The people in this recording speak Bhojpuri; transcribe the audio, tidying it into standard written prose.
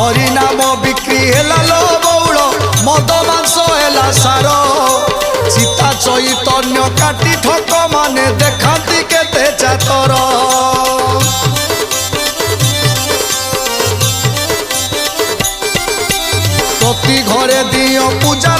हरि नाम बिक्री हेला लो बौल मद मांस हेला सार सीता चैतन्य काटी ठक माने देखाती केते चातर प्रति घरे दियो पूजा